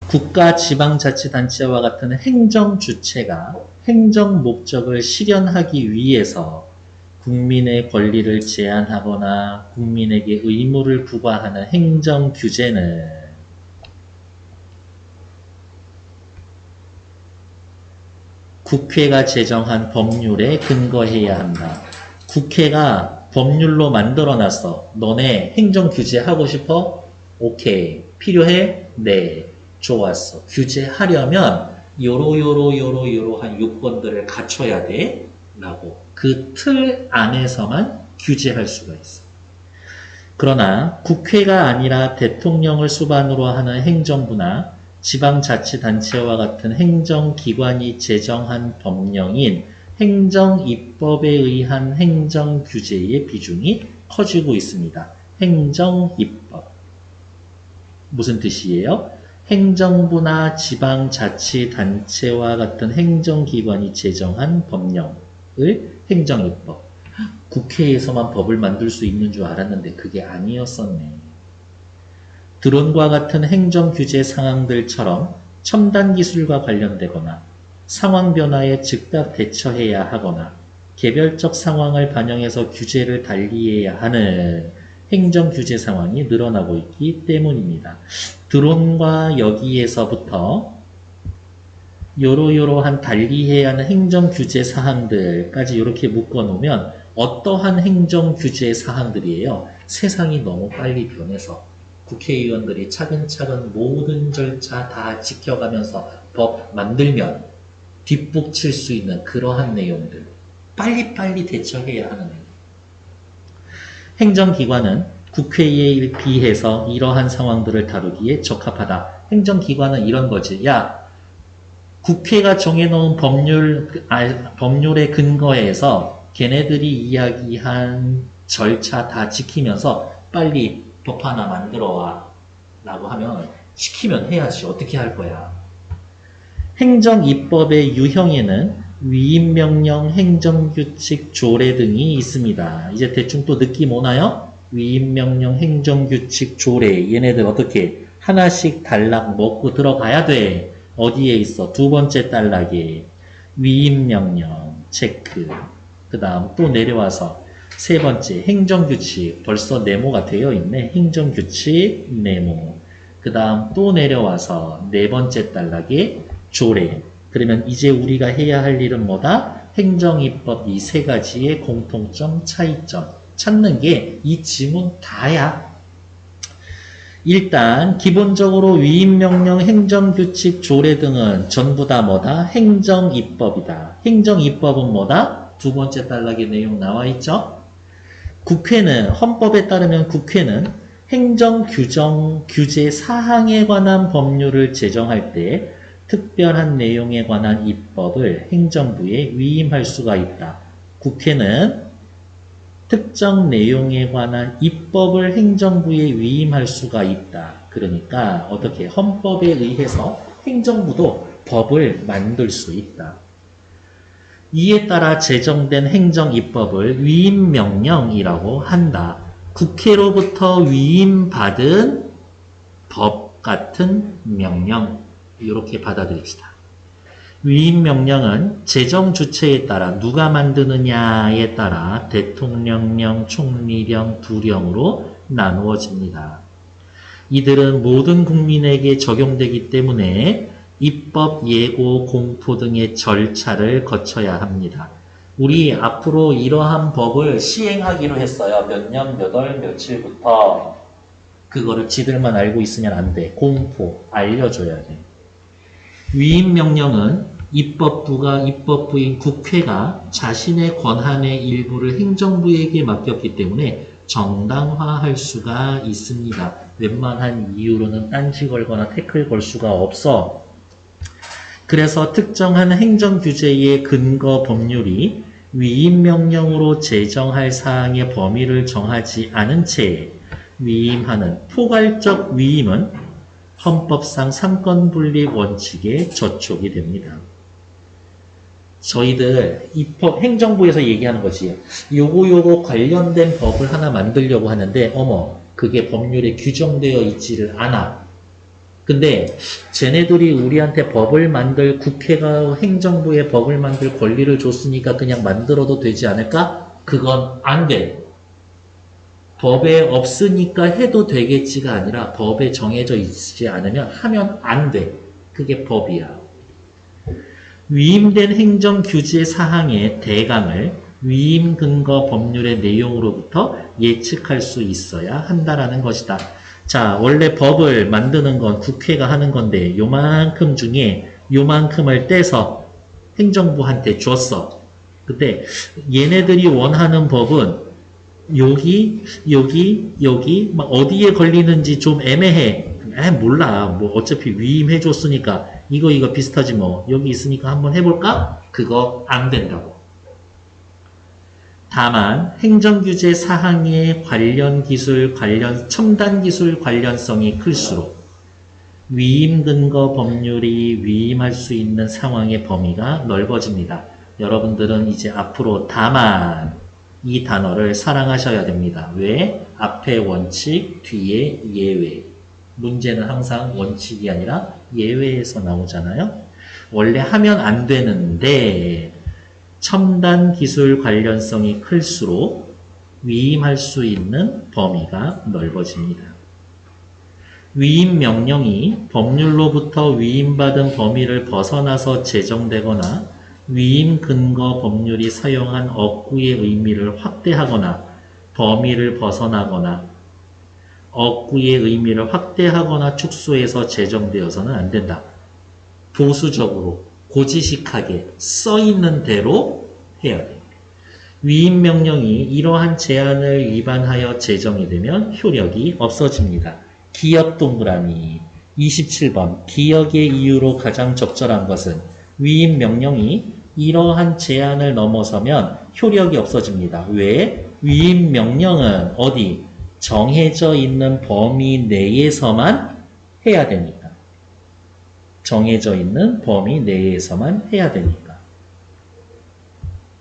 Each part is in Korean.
국가 지방자치단체와 같은 행정주체가 행정 목적을 실현하기 위해서 국민의 권리를 제한하거나 국민에게 의무를 부과하는 행정규제는 국회가 제정한 법률에 근거해야 한다. 국회가 법률로 만들어놨어. 너네 행정규제 하고 싶어? 오케이. 필요해? 네. 좋았어. 규제하려면 요러한 요건들을 갖춰야 돼. 라고. 그 틀 안에서만 규제할 수가 있어. 그러나 국회가 아니라 대통령을 수반으로 하는 행정부나 지방자치단체와 같은 행정기관이 제정한 법령인 행정입법에 의한 행정규제의 비중이 커지고 있습니다. 행정입법. 무슨 뜻이에요? 행정부나 지방자치단체와 같은 행정기관이 제정한 법령을 행정입법. 국회에서만 법을 만들 수 있는 줄 알았는데 그게 아니었었네. 드론과 같은 행정규제 상황들처럼 첨단 기술과 관련되거나 상황 변화에 즉각 대처해야 하거나 개별적 상황을 반영해서 규제를 달리해야 하는 행정규제 상황이 늘어나고 있기 때문입니다. 드론과 여기에서부터 요러한 달리해야 하는 행정규제 사항들까지 이렇게 묶어놓으면 어떠한 행정규제 사항들이에요? 세상이 너무 빨리 변해서 국회의원들이 차근차근 모든 절차 다 지켜가면서 법 만들면 뒷북 칠 수 있는 그러한 내용들. 빨리빨리 대처해야 하는 내용. 행정기관은 국회에 비해서 이러한 상황들을 다루기에 적합하다. 행정기관은 이런 거지. 야, 국회가 정해놓은 법률에 근거해서 걔네들이 이야기한 절차 다 지키면서 빨리 법 하나 만들어 와 라고 하면 시키면 해야지. 어떻게 할 거야. 행정입법의 유형에는 위임명령, 행정규칙, 조례 등이 있습니다. 이제 대충 또 느낌 오나요? 위임명령, 행정규칙, 조례 얘네들 어떻게 하나씩 단락 먹고 들어가야 돼. 어디에 있어? 두 번째 단락에 위임명령 체크. 그 다음 또 내려와서 세 번째 행정규칙. 벌써 네모가 되어 있네. 행정규칙 네모. 그 다음 또 내려와서 네 번째 단락에 조례. 그러면 이제 우리가 해야 할 일은 뭐다? 행정입법 이 세 가지의 공통점, 차이점 찾는 게 이 지문 다야. 일단 기본적으로 위임명령, 행정규칙, 조례 등은 전부 다 뭐다? 행정입법이다. 행정입법은 뭐다? 두 번째 단락의 내용 나와 있죠? 국회는 헌법에 따르면 국회는 행정규정, 규제 사항에 관한 법률을 제정할 때 특별한 내용에 관한 입법을 행정부에 위임할 수가 있다. 국회는 특정 내용에 관한 입법을 행정부에 위임할 수가 있다. 그러니까 어떻게 헌법에 의해서 행정부도 법을 만들 수 있다. 이에 따라 제정된 행정입법을 위임명령이라고 한다. 국회로부터 위임받은 법 같은 명령. 이렇게 받아들입시다. 위임명령은 제정 주체에 따라 누가 만드느냐에 따라 대통령령, 총리령, 부령으로 나누어집니다. 이들은 모든 국민에게 적용되기 때문에 입법, 예고, 공포 등의 절차를 거쳐야 합니다. 우리 앞으로 이러한 법을 시행하기로 했어요. 몇 년, 몇 월, 며칠부터. 그거를 지들만 알고 있으면 안 돼. 공포, 알려줘야 돼. 위임명령은 입법부가 입법부인 국회가 자신의 권한의 일부를 행정부에게 맡겼기 때문에 정당화할 수가 있습니다. 웬만한 이유로는 딴지 걸거나 태클 걸 수가 없어. 그래서 특정한 행정규제의 근거 법률이 위임명령으로 제정할 사항의 범위를 정하지 않은 채 위임하는 포괄적 위임은 헌법상 삼권분립 원칙에 저촉이 됩니다. 저희들 행정부에서 얘기하는 거지. 요거 관련된 법을 하나 만들려고 하는데 어머 그게 법률에 규정되어 있지를 않아. 근데 쟤네들이 우리한테 법을 만들 국회가 행정부에 법을 만들 권리를 줬으니까 그냥 만들어도 되지 않을까? 그건 안 돼. 법에 없으니까 해도 되겠지가 아니라 법에 정해져 있지 않으면 하면 안 돼. 그게 법이야. 위임된 행정규제 사항의 대강을 위임 근거 법률의 내용으로부터 예측할 수 있어야 한다라는 것이다. 자, 원래 법을 만드는 건 국회가 하는 건데 요만큼 중에 요만큼을 떼서 행정부한테 줬어. 근데 얘네들이 원하는 법은 여기 막 어디에 걸리는지 좀 애매해. 몰라. 뭐 어차피 위임해줬으니까 이거 비슷하지 뭐. 여기 있으니까 한번 해볼까? 그거 안 된다고. 다만 행정규제 사항의 첨단 기술 관련성이 클수록 위임 근거 법률이 위임할 수 있는 상황의 범위가 넓어집니다. 여러분들은 이제 앞으로 다만 이 단어를 사랑하셔야 됩니다. 왜? 앞에 원칙, 뒤에 예외. 문제는 항상 원칙이 아니라 예외에서 나오잖아요. 원래 하면 안 되는데 첨단 기술 관련성이 클수록 위임할 수 있는 범위가 넓어집니다. 위임 명령이 법률로부터 위임받은 범위를 벗어나서 제정되거나 위임 근거 법률이 사용한 억구의 의미를 확대하거나 범위를 벗어나거나 억구의 의미를 확대하거나 축소해서 제정되어서는 안 된다. 보수적으로 고지식하게 써있는 대로 해야 돼. 위임 명령이 이러한 제한을 위반하여 제정이 되면 효력이 없어집니다. 기역 동그라미 27번 기역의 이유로 가장 적절한 것은 위임 명령이 이러한 제한을 넘어서면 효력이 없어집니다. 왜? 위임 명령은 어디? 정해져 있는 범위 내에서만 해야 되니까. 정해져 있는 범위 내에서만 해야 되니까.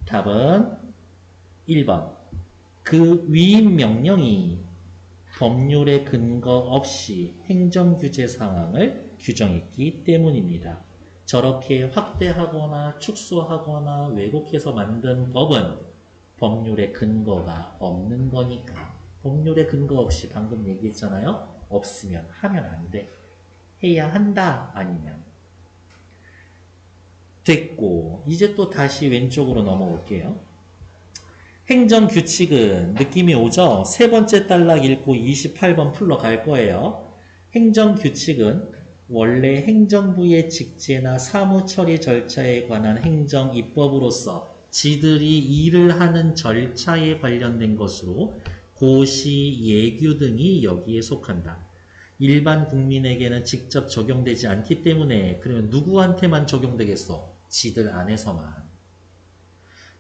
답은 1번. 그 위임 명령이 법률의 근거 없이 행정규제 상황을 규정했기 때문입니다. 저렇게 확대하거나 축소하거나 왜곡해서 만든 법은 법률의 근거가 없는 거니까. 법률의 근거 없이 방금 얘기했잖아요. 없으면 하면 안 돼. 해야 한다 아니면. 됐고 이제 또 다시 왼쪽으로 넘어올게요. 행정규칙은 느낌이 오죠? 세 번째 단락 읽고 28번 풀러 갈 거예요. 행정규칙은 원래 행정부의 직제나 사무처리 절차에 관한 행정입법으로서 지들이 일을 하는 절차에 관련된 것으로 고시, 예규 등이 여기에 속한다. 일반 국민에게는 직접 적용되지 않기 때문에 그러면 누구한테만 적용되겠어? 지들 안에서만.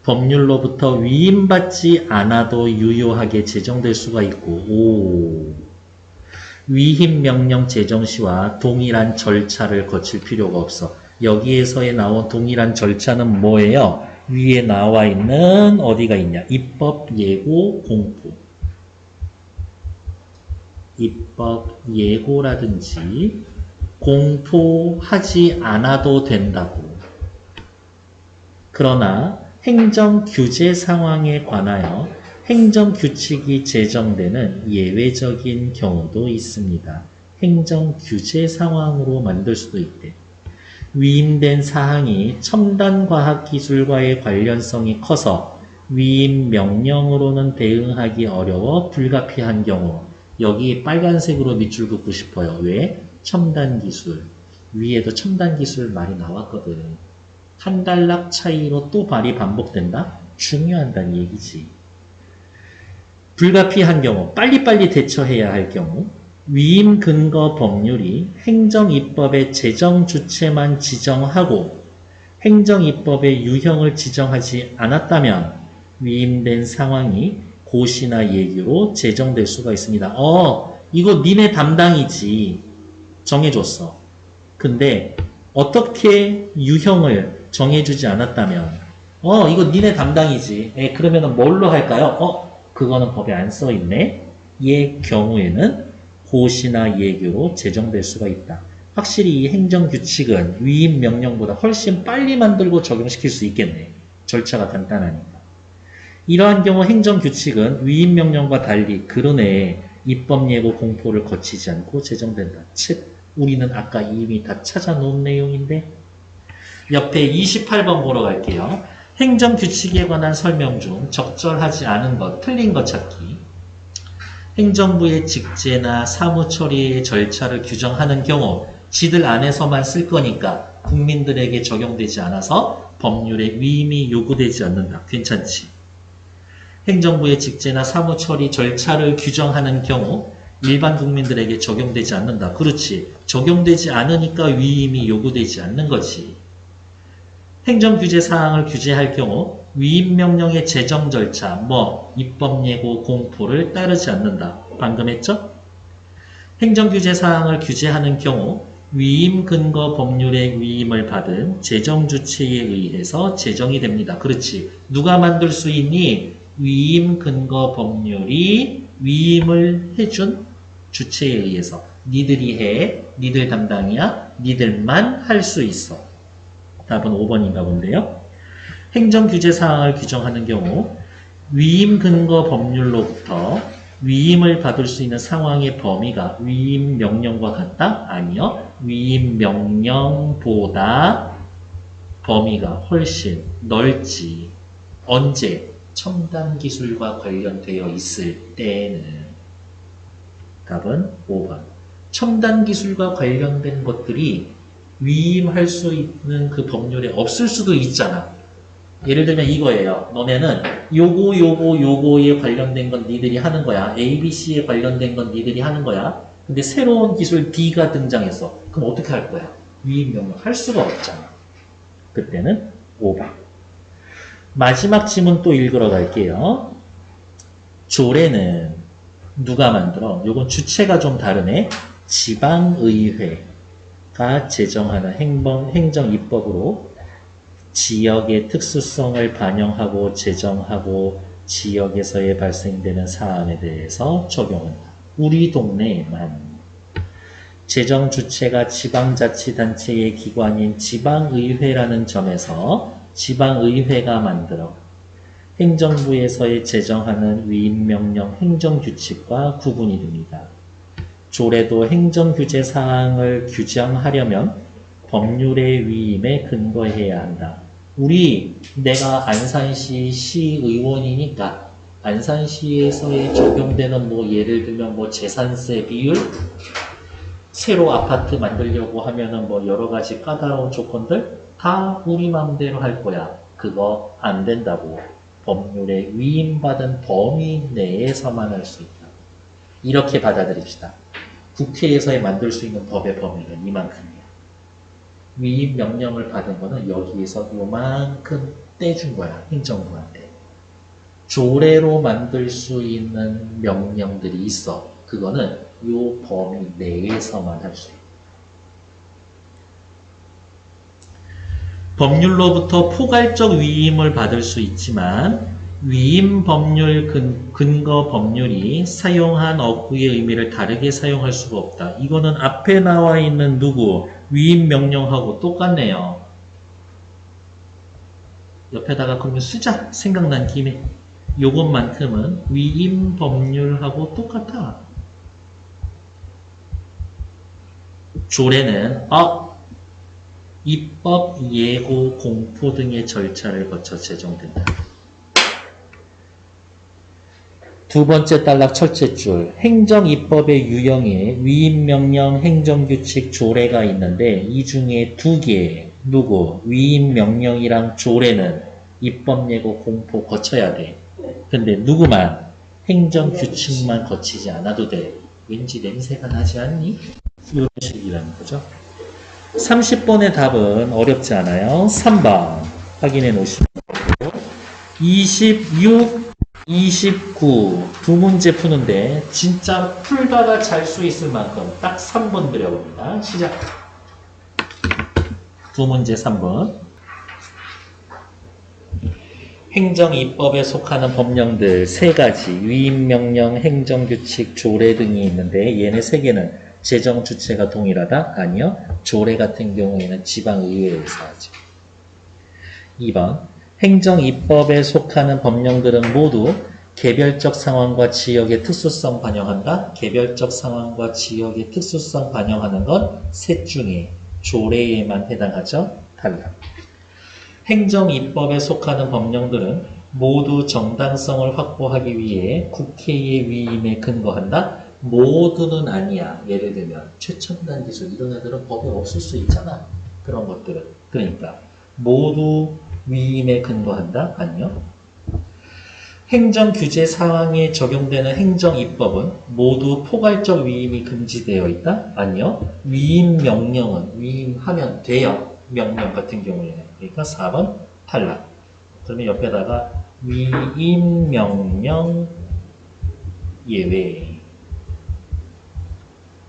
법률로부터 위임받지 않아도 유효하게 제정될 수가 있고 위임명령 제정 시와 동일한 절차를 거칠 필요가 없어. 여기에서의 나온 동일한 절차는 뭐예요? 위에 나와 있는 어디가 있냐? 입법, 예고, 공포. 입법, 예고라든지 공포하지 않아도 된다고. 그러나 행정규제 상황에 관하여 행정규칙이 제정되는 예외적인 경우도 있습니다. 행정규제 상황으로 만들 수도 있대. 위임된 사항이 첨단과학기술과의 관련성이 커서 위임 명령으로는 대응하기 어려워 불가피한 경우. 여기 빨간색으로 밑줄 긋고 싶어요. 왜? 첨단기술. 위에도 첨단기술 말이 나왔거든. 한 단락 차이로 또 말이 반복된다? 중요하다는 얘기지. 불가피한 경우, 빨리빨리 대처해야 할 경우, 위임 근거 법률이 행정입법의 제정 주체만 지정하고 행정입법의 유형을 지정하지 않았다면 위임된 상황이 고시나 예규로 제정될 수가 있습니다. 이거 니네 담당이지. 정해줬어. 근데 어떻게 유형을 정해주지 않았다면 이거 니네 담당이지. 그러면은 뭘로 할까요? 그거는 법에 안 써있네. 의 경우에는 고시나 예규로 제정될 수가 있다. 확실히 이 행정규칙은 위임명령보다 훨씬 빨리 만들고 적용시킬 수 있겠네. 절차가 간단하니까. 이러한 경우 행정규칙은 위임명령과 달리 그러네 입법예고 공포를 거치지 않고 제정된다. 즉 우리는 아까 이미 다 찾아놓은 내용인데 옆에 28번 보러 갈게요. 행정규칙에 관한 설명 중 적절하지 않은 것, 틀린 것 찾기. 행정부의 직제나 사무처리의 절차를 규정하는 경우 지들 안에서만 쓸 거니까 국민들에게 적용되지 않아서 법률에 위임이 요구되지 않는다. 괜찮지? 행정부의 직제나 사무처리 절차를 규정하는 경우 일반 국민들에게 적용되지 않는다. 그렇지. 적용되지 않으니까 위임이 요구되지 않는 거지. 행정규제 사항을 규제할 경우 위임명령의 제정 절차, 입법예고 공포를 따르지 않는다. 방금 했죠? 행정규제 사항을 규제하는 경우 위임 근거 법률의 위임을 받은 제정주체에 의해서 제정이 됩니다. 그렇지. 누가 만들 수 있니? 위임 근거 법률이 위임을 해준 주체에 의해서. 니들이 해. 니들 담당이야. 니들만 할 수 있어. 답은 5번인가 본데요. 행정규제 사항을 규정하는 경우 위임 근거 법률로부터 위임을 받을 수 있는 상황의 범위가 위임 명령과 같다? 아니요. 위임 명령보다 범위가 훨씬 넓지. 언제? 첨단 기술과 관련되어 있을 때는. 답은 5번. 첨단 기술과 관련된 것들이 위임할 수 있는 그 법률에 없을 수도 있잖아. 예를 들면 이거예요. 너네는 요거에 관련된 건 니들이 하는 거야. ABC에 관련된 건 니들이 하는 거야. 근데 새로운 기술 D가 등장했어. 그럼 어떻게 할 거야? 위임 명령 할 수가 없잖아. 그때는 5번. 마지막 지문 또 읽으러 갈게요. 조례는 누가 만들어? 요건 주체가 좀 다르네. 지방의회가 제정하는 행정입법으로 지역의 특수성을 반영하고 제정하고 지역에서의 발생되는 사안에 대해서 적용한다. 우리 동네에만. 제정 주체가 지방자치단체의 기관인 지방의회라는 점에서 지방의회가 만들어 행정부에서의 제정하는 위임명령 행정규칙과 구분이 됩니다. 조례도 행정규제 사항을 규정하려면 법률의 위임에 근거해야 한다. 내가 안산시 시의원이니까 안산시에서의 적용되는 예를 들면 재산세 비율, 새로 아파트 만들려고 하면은 여러 가지 까다로운 조건들 다 우리 마음대로 할 거야. 그거 안 된다고. 법률에 위임받은 범위 내에서만 할 수 있다. 이렇게 받아들입시다. 국회에서의 만들 수 있는 법의 범위는 이만큼이야. 위임 명령을 받은 거는 여기에서 요만큼 떼준 거야. 행정부한테. 조례로 만들 수 있는 명령들이 있어. 그거는 요 범위 내에서만 할 수 있다. 법률로부터 포괄적 위임을 받을 수 있지만 위임 법률 근거 법률이 사용한 어구의 의미를 다르게 사용할 수가 없다. 이거는 앞에 나와 있는 위임 명령하고 똑같네요. 옆에다가 그러면 쓰자. 생각난 김에. 요것만큼은 위임 법률하고 똑같아. 조례는 입법, 예고, 공포 등의 절차를 거쳐 제정된다. 두 번째 단락 첫째 줄, 행정입법의 유형에 위임명령, 행정규칙, 조례가 있는데 이 중에 두 개, 위임명령이랑 조례는 입법, 예고, 공포 거쳐야 돼. 근데 누구만? 행정규칙만 거치지 않아도 돼. 왠지 냄새가 나지 않니? 이런 식이라는 거죠. 30번의 답은 어렵지 않아요. 3번 확인해 놓으시면 되고 26, 29 두 문제 푸는데 진짜 풀다가 잘 수 있을 만큼 딱 3번 그려봅니다. 시작. 두 문제 3번. 행정입법에 속하는 법령들 세 가지 위임명령, 행정규칙, 조례 등이 있는데 얘네 세 개는 재정 주체가 동일하다? 아니요. 조례 같은 경우에는 지방의회에서 하죠. 2번. 행정입법에 속하는 법령들은 모두 개별적 상황과 지역의 특수성 반영한다? 개별적 상황과 지역의 특수성 반영하는 건 셋 중에 조례에만 해당하죠? 탈락. 행정입법에 속하는 법령들은 모두 정당성을 확보하기 위해 국회의 위임에 근거한다? 모두는 아니야. 예를 들면 최첨단 기술 이런 애들은 법에 없을 수 있잖아. 그런 것들은. 그러니까 모두 위임에 근거한다? 아니요. 행정규제 사항에 적용되는 행정입법은 모두 포괄적 위임이 금지되어 있다? 아니요. 위임 명령은 위임하면 돼요. 명령 같은 경우에는. 그러니까 4번 탈락. 그러면 옆에다가 위임 명령 예외.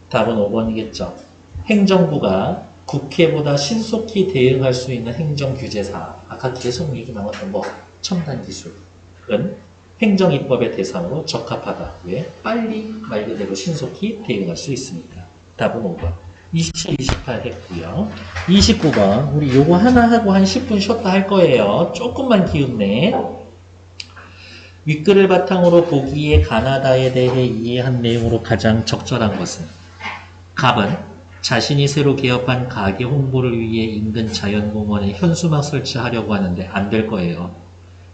답은 5번이겠죠. 행정부가 국회보다 신속히 대응할 수 있는 행정규제사. 아까 계속 얘기 나왔던 거 첨단기술은 행정입법의 대상으로 적합하다. 왜? 빨리 말 그대로 신속히 대응할 수 있으니까. 답은 5번. 27, 28 했고요. 29번. 우리 요거 하나 하고 한 10분 쉬었다 할 거예요. 조금만 기운내. 윗글을 바탕으로 보기에 가나다에 대해 이해한 내용으로 가장 적절한 것은 갑은 자신이 새로 개업한 가게 홍보를 위해 인근 자연공원에 현수막 설치하려고 하는데 안 될 거예요.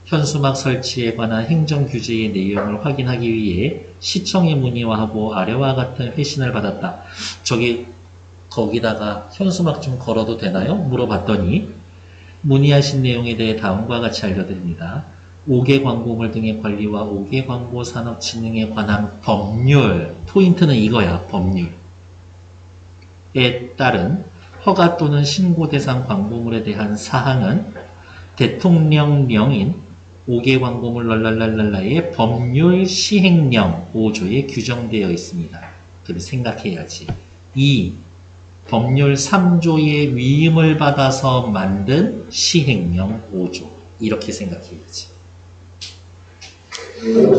현수막 설치에 관한 행정규제의 내용을 확인하기 위해 시청에 문의하고 아래와 같은 회신을 받았다. 거기다가 현수막 좀 걸어도 되나요? 물어봤더니 문의하신 내용에 대해 다음과 같이 알려드립니다. 5개 광고물 등의 관리와 5개 광고 산업 진흥에 관한 법률, 포인트는 이거야, 법률에 따른 허가 또는 신고 대상 광고물에 대한 사항은 대통령령인 5개 광고물 랄랄랄랄라의 법률 시행령 5조에 규정되어 있습니다. 그래서 생각해야지. 2. 법률 3조의 위임을 받아서 만든 시행령 5조. 이렇게 생각해야지.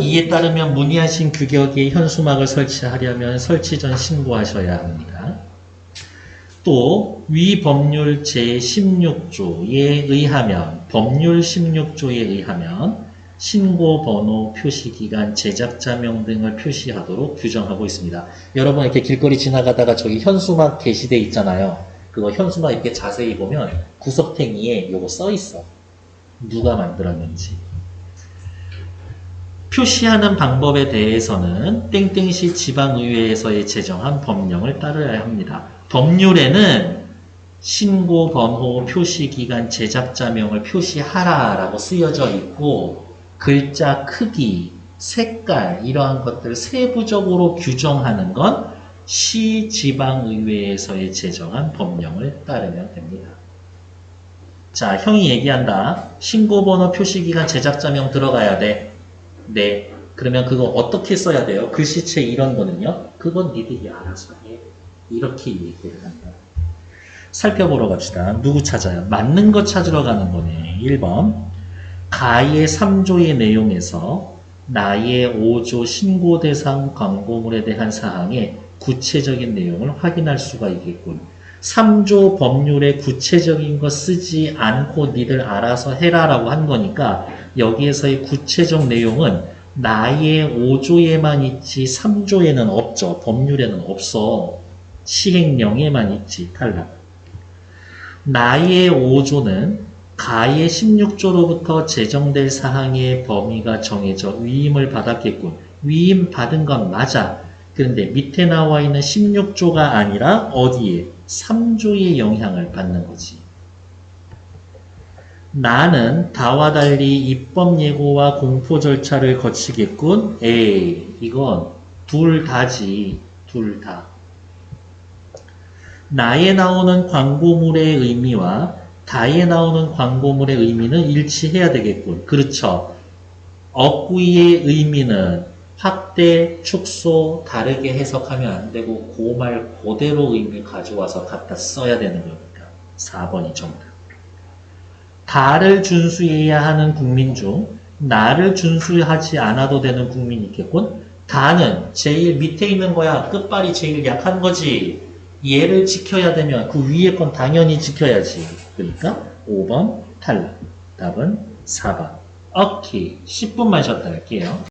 이에 따르면 문의하신 규격의 현수막을 설치하려면 설치 전 신고하셔야 합니다. 또 위 법률 제16조에 의하면 법률 16조에 의하면 신고 번호, 표시기간, 제작자명 등을 표시하도록 규정하고 있습니다. 여러분 이렇게 길거리 지나가다가 저기 현수막 게시돼 있잖아요. 그거 현수막 이렇게 자세히 보면 구석탱이에 요거 써 있어. 누가 만들었는지. 표시하는 방법에 대해서는 땡땡시 지방의회에서의 제정한 법령을 따라야 합니다. 법률에는 신고 번호, 표시기간, 제작자명을 표시하라라고 쓰여져 있고 글자 크기, 색깔 이러한 것들을 세부적으로 규정하는 건 시 지방의회에서의 제정한 법령을 따르면 됩니다. 자, 형이 얘기한다. 신고번호, 표시기간, 제작자명 들어가야 돼. 네. 그러면 그거 어떻게 써야 돼요? 글씨체 이런 거는요? 그건 니들이 알아서 해. 이렇게 얘기를 한다. 살펴보러 갑시다. 누구 찾아요? 맞는 거 찾으러 가는 거네. 1번. 가의 3조의 내용에서 나의 5조 신고 대상 광고물에 대한 사항의 구체적인 내용을 확인할 수가 있겠군. 3조 법률에 구체적인 거 쓰지 않고 니들 알아서 해라라고 한 거니까 여기에서의 구체적 내용은 나의 5조에만 있지 3조에는 없죠. 법률에는 없어. 시행령에만 있지. 탈락. 나의 5조는 가의 16조로부터 제정될 사항의 범위가 정해져 위임을 받았겠군. 위임 받은 건 맞아. 그런데 밑에 나와 있는 16조가 아니라 어디에? 3조의 영향을 받는 거지. 나는 다와 달리 입법 예고와 공포 절차를 거치겠군. 에이, 이건 둘 다지. 둘 다. 나에 나오는 광고물의 의미와 다에 나오는 광고물의 의미는 일치해야 되겠군. 그렇죠. 억구의 의미는 확대, 축소 다르게 해석하면 안 되고 그 말 그대로 의미 가져와서 갖다 써야 되는 거니까 4번이 정답. 다를 준수해야 하는 국민 중 나를 준수하지 않아도 되는 국민이 있겠군. 다는 제일 밑에 있는 거야. 끝발이 제일 약한 거지. 얘를 지켜야 되면 그 위에 건 당연히 지켜야지. 그러니까 5번 탈락. 답은 4번. 오케이. 10분만 쉬었다 할게요.